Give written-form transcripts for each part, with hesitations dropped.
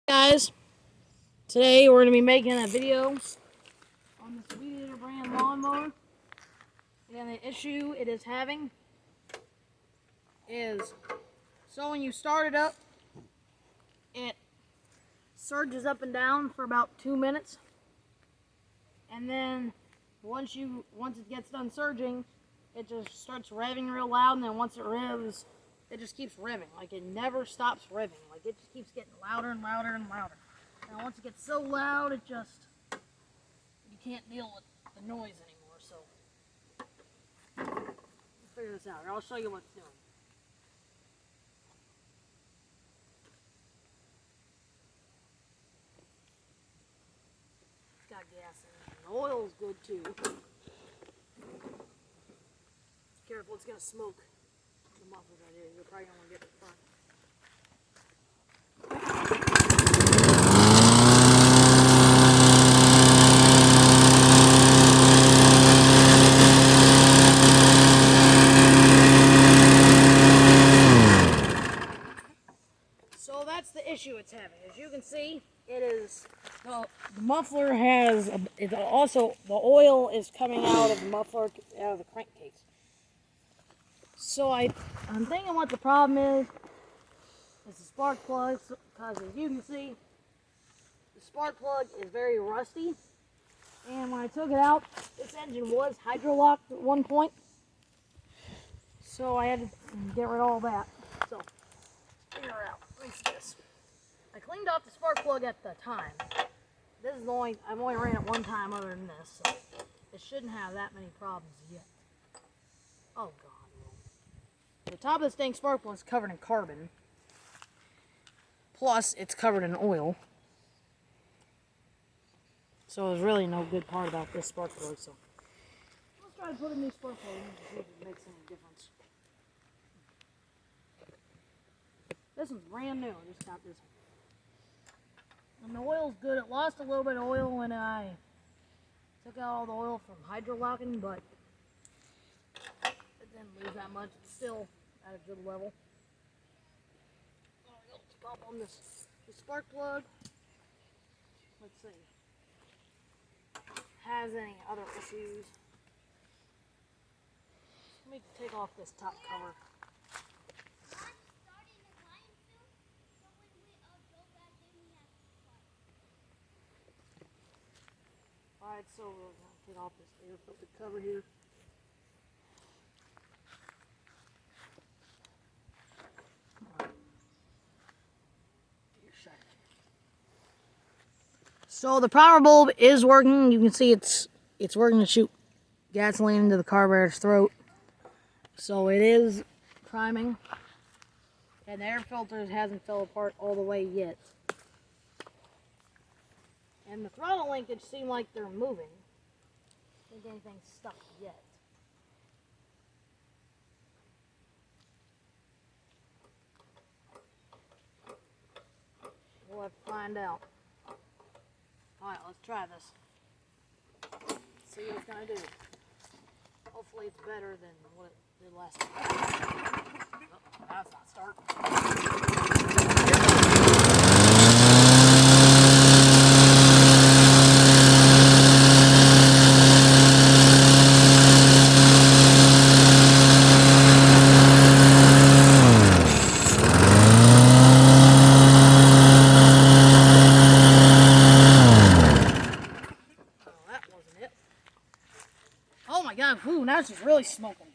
Guys, today we're going to be making a video on this weedeater brand lawnmower, and the issue it is having is, so when you start it up, it surges up and down for about 2 minutes, and then once it gets done surging, it just starts revving real loud, and then once it revs, it just keeps revving. Like, it never stops revving. Like, it just keeps getting louder and louder and louder. Now, once it gets so loud, you can't deal with the noise anymore, so we'll figure this out. I'll show you what it's doing. It's got gas in it. The oil's good, too. Careful, it's going to smoke the muffler right here. You're probably going to get the front. So that's the issue it's having. As you can see, the muffler has, the oil is coming out of the muffler, out of the crankcase. So I'm thinking what the problem is the spark plug, because as you can see, the spark plug is very rusty. And when I took it out, this engine was hydro-locked at one point. So I had to get rid of all that. So, figure out. Let me see this. I cleaned off the spark plug at the time. This is I've only ran it one time other than this, so it shouldn't have that many problems yet. Oh god. The top of this dang spark plug is covered in carbon. Plus, it's covered in oil. So there's really no good part about this spark plug, so let's try to put a new spark plug in to see if it makes any difference. This one's brand new. I just got this one. And the oil's good. It lost a little bit of oil when I took out all the oil from hydro-locking, but it didn't lose that much. It's still at a good level. Let's pop on the spark plug. Let's see. Has any other issues? Let me take off this top cover. Alright, so we're going to take off this air filter cover here. So the power bulb is working. You can see it's working to shoot gasoline into the carburetor's throat. So it is priming. And the air filter hasn't fell apart all the way yet. And the throttle linkage seem like they're moving. I don't think anything's stuck yet. We'll have to find out. Alright, let's try this. See what it's going to do. Hopefully it's better than what it did last time. Oh, that's not starting. Oh my god, whew, now it's just really smoking.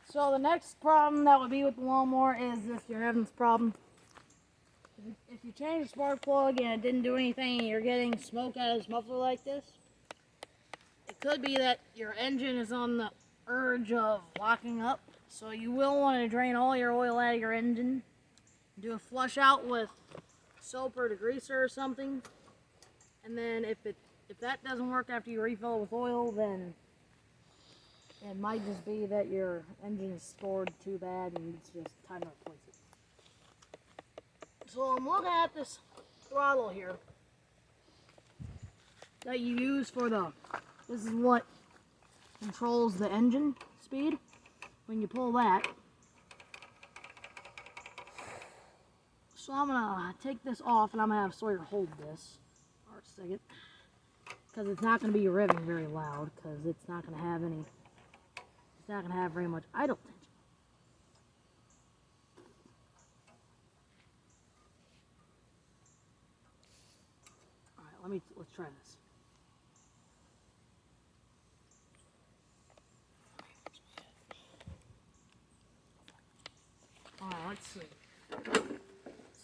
So the next problem that would be with the lawnmower is if you're having this problem. If you change the spark plug and it didn't do anything and you're getting smoke out of this muffler like this, it could be that your engine is on the urge of locking up. So you will want to drain all your oil out of your engine. Do a flush out with soap or degreaser or something. And then if that doesn't work after you refill it with oil, then it might just be that your engine is scored too bad and it's just time to replace it. So I'm looking at this throttle here that you use for this is what controls the engine speed. When you pull that, So I'm gonna take this off and I'm gonna have Sawyer hold this for a second, because it's not gonna be revving very loud, because it's not gonna have very much idle tension. All right, let's try this. All right, let's see.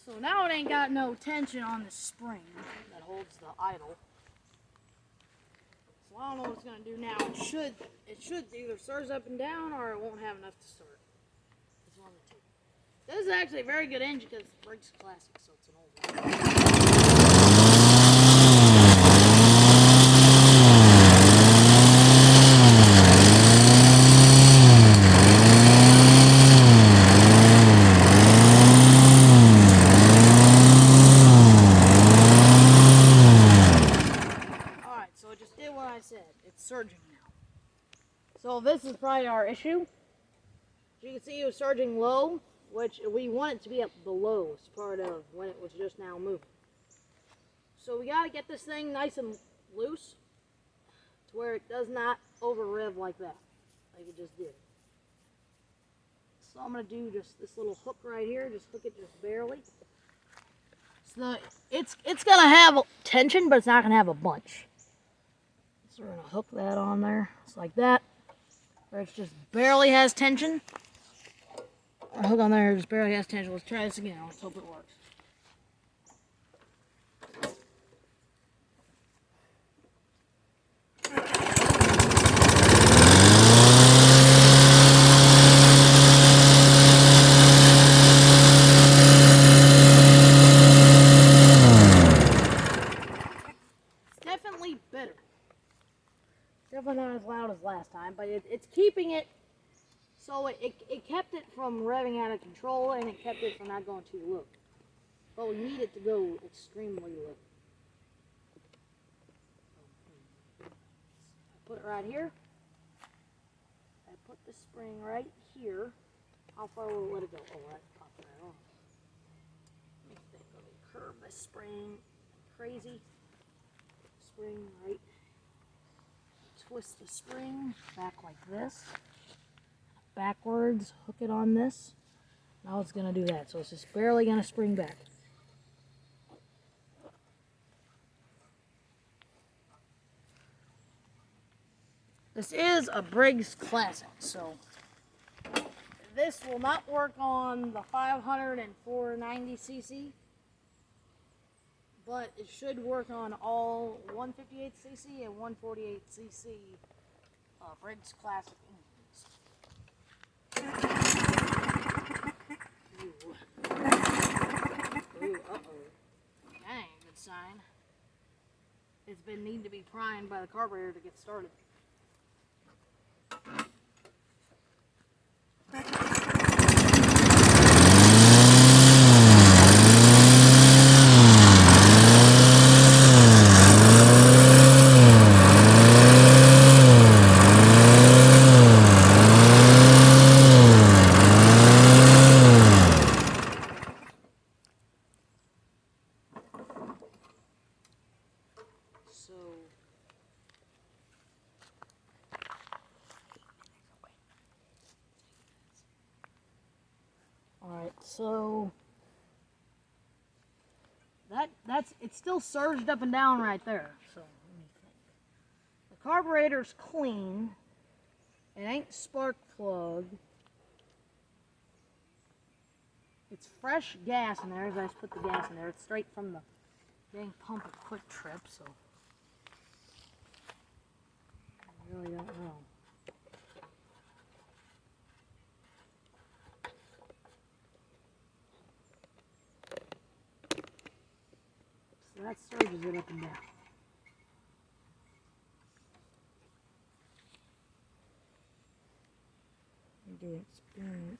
So now it ain't got no tension on the spring that holds the idle. So I don't know what it's gonna do now. It should either surge up and down, or it won't have enough to start. It's one of the two. This is actually a very good engine because the Briggs Classic, so it's an old one. It's surging now. So this is probably our issue. As you can see, it was surging low, which we want it to be at the lowest part of when it was just now moving. So we got to get this thing nice and loose to where it does not over rev like that, like it just did. So I'm going to do just this little hook right here, just hook it just barely. So it's going to have tension, but it's not going to have a bunch. So we're going to hook that on there, just like that, where it just barely has tension. Our hook on there just barely has tension. Let's try this again. Let's hope it works. It's definitely better. Definitely not as loud as last time, but it's keeping it so it kept it from revving out of control, and it kept it from not going too low. But we need it to go extremely low. I put it right here. I put the spring right here. How far will it let it go? Oh, that popped right off. Let me think. Let me curve this spring crazy. Spring right. Twist the spring back like this, backwards, hook it on this. Now it's going to do that, so it's just barely going to spring back. This is a Briggs Classic, so this will not work on the 500 and 490cc. But it should work on all 158cc and 148cc Briggs Classic engines. Ooh. Ooh, uh-oh. That ain't a good sign. It's been needing to be primed by the carburetor to get started. Alright, so it's still surged up and down right there. So let me think. The carburetor's clean. It ain't spark plug. It's fresh gas in there, as I just put the gas in there. It's straight from the dang pump at Quick Trip, so I really don't know. So that surges it up and down. Do an experiment.